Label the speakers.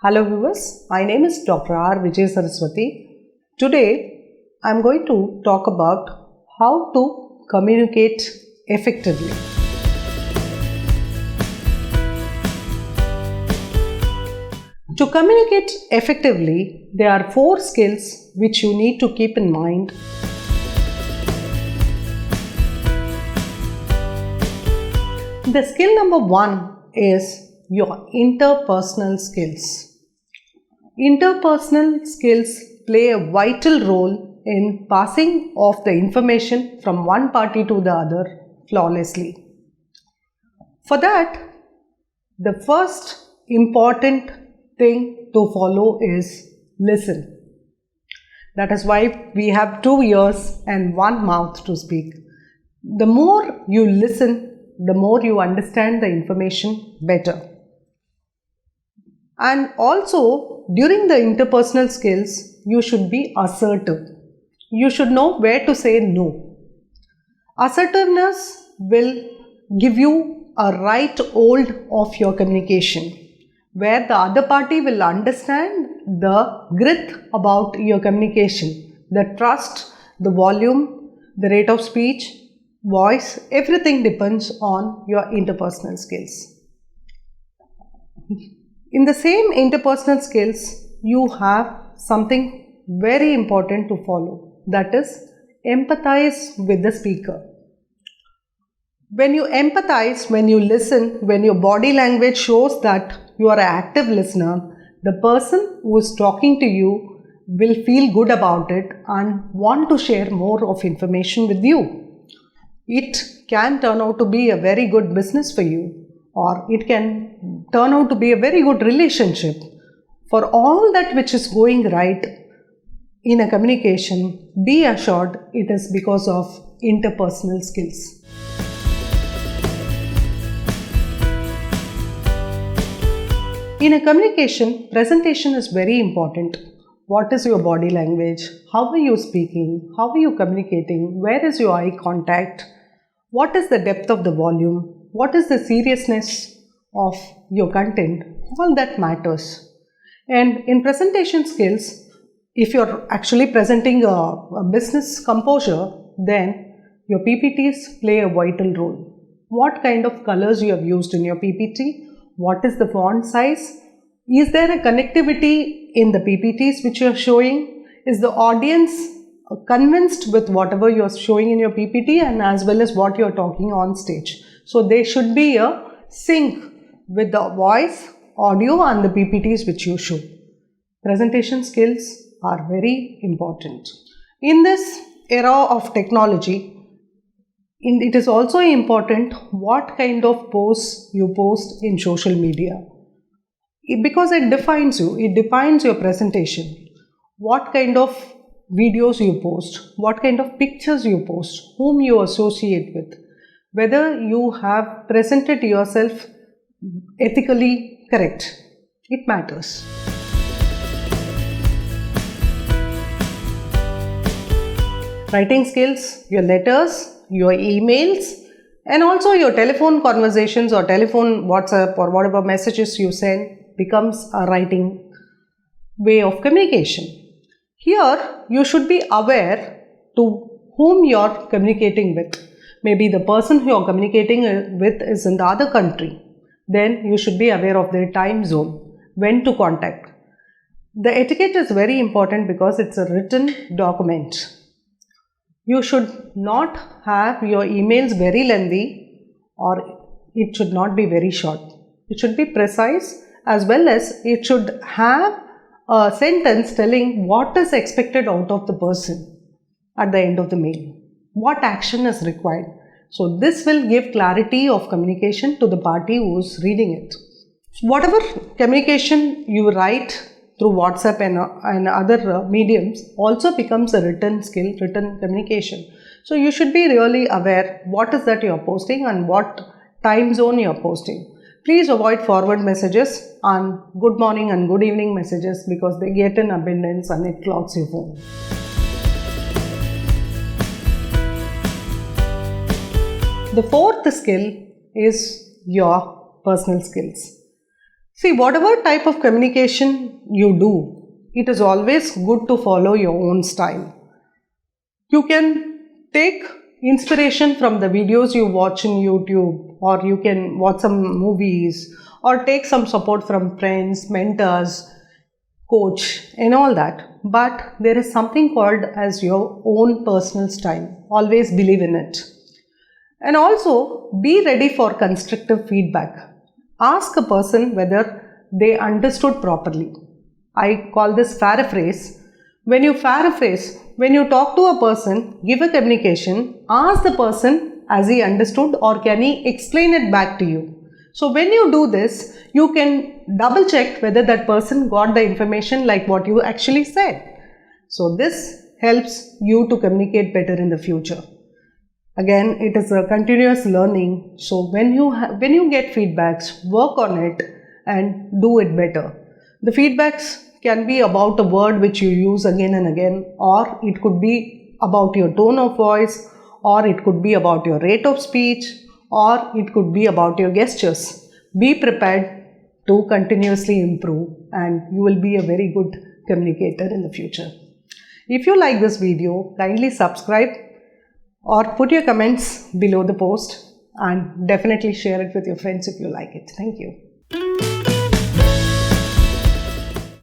Speaker 1: Hello viewers, my name is Dr. R. Vijaya Saraswathy. Today I am going to talk about how to communicate effectively. To communicate effectively, there are 4 skills which you need to keep in mind. The skill number 1 is your interpersonal skills. Interpersonal skills play a vital role in passing off the information from one party to the other flawlessly. For that, the first important thing to follow is listen. That is why we have 2 ears and 1 mouth to speak. The more you listen, the more you understand the information better. And also, during the interpersonal skills, you should be assertive. You should know where to say no. Assertiveness will give you a right hold of your communication, where the other party will understand the grit about your communication, the trust, the volume, the rate of speech, voice, everything depends on your interpersonal skills. In the same interpersonal skills, you have something very important to follow, that is, empathize with the speaker. When you empathize, when you listen, when your body language shows that you are an active listener, the person who is talking to you will feel good about it and want to share more of information with you. It can turn out to be a very good business for you, or it can turn out to be a very good relationship. For all that which is going right in a communication, be assured it is because of interpersonal skills. In a communication, presentation is very important. What is your body language? How are you speaking? How are you communicating? Where is your eye contact? What is the depth of the volume? What is the seriousness of your content? All that matters. And in presentation skills, if you're actually presenting a business composure, then your PPTs play a vital role. What kind of colors you have used in your PPT? What is the font size? Is there a connectivity in the PPTs which you are showing? Is the audience convinced with whatever you are showing in your PPT and as well as what you are talking on stage? So there should be a sync with the voice, audio and the PPTs which you show. Presentation skills are very important. In this era of technology, it is also important what kind of posts you post in social media. Because it defines you, it defines your presentation. What kind of videos you post, what kind of pictures you post, whom you associate with, whether you have presented yourself ethically correct. It matters. Writing skills, your letters, your emails, and also your telephone conversations or telephone WhatsApp or whatever messages you send becomes a writing way of communication. Here, you should be aware to whom you are communicating with. Maybe the person who you are communicating with is in the other country. Then you should be aware of their time zone, when to contact. The etiquette is very important because it's a written document. You should not have your emails very lengthy, or it should not be very short. It should be precise, as well as it should have a sentence telling what is expected out of the person at the end of the mail. What action is required. So this will give clarity of communication to the party who is reading it. Whatever communication you write through WhatsApp and other mediums also becomes a written skill, written communication. So you should be really aware what is that you are posting and what time zone you are posting. Please avoid forward messages and good morning and good evening messages because they get in abundance and it clogs your phone. The 4th skill is your personal skills. See, whatever type of communication you do, it is always good to follow your own style. You can take inspiration from the videos you watch in YouTube, or you can watch some movies, or take some support from friends, mentors, coach and all that. But there is something called as your own personal style. Always believe in it. And also be ready for constructive feedback. Ask a person whether they understood properly. I call this paraphrase. When you paraphrase, when you talk to a person, give a communication, ask the person as he understood or can he explain it back to you. So when you do this, you can double check whether that person got the information like what you actually said. So this helps you to communicate better in the future. Again, it is a continuous learning. So when you get feedbacks, work on it and do it better. The feedbacks can be about a word which you use again and again, or it could be about your tone of voice, or it could be about your rate of speech, or it could be about your gestures. Be prepared to continuously improve and you will be a very good communicator in the future. If you like this video, kindly subscribe or put your comments below the post and definitely share it with your friends if you like it. Thank you.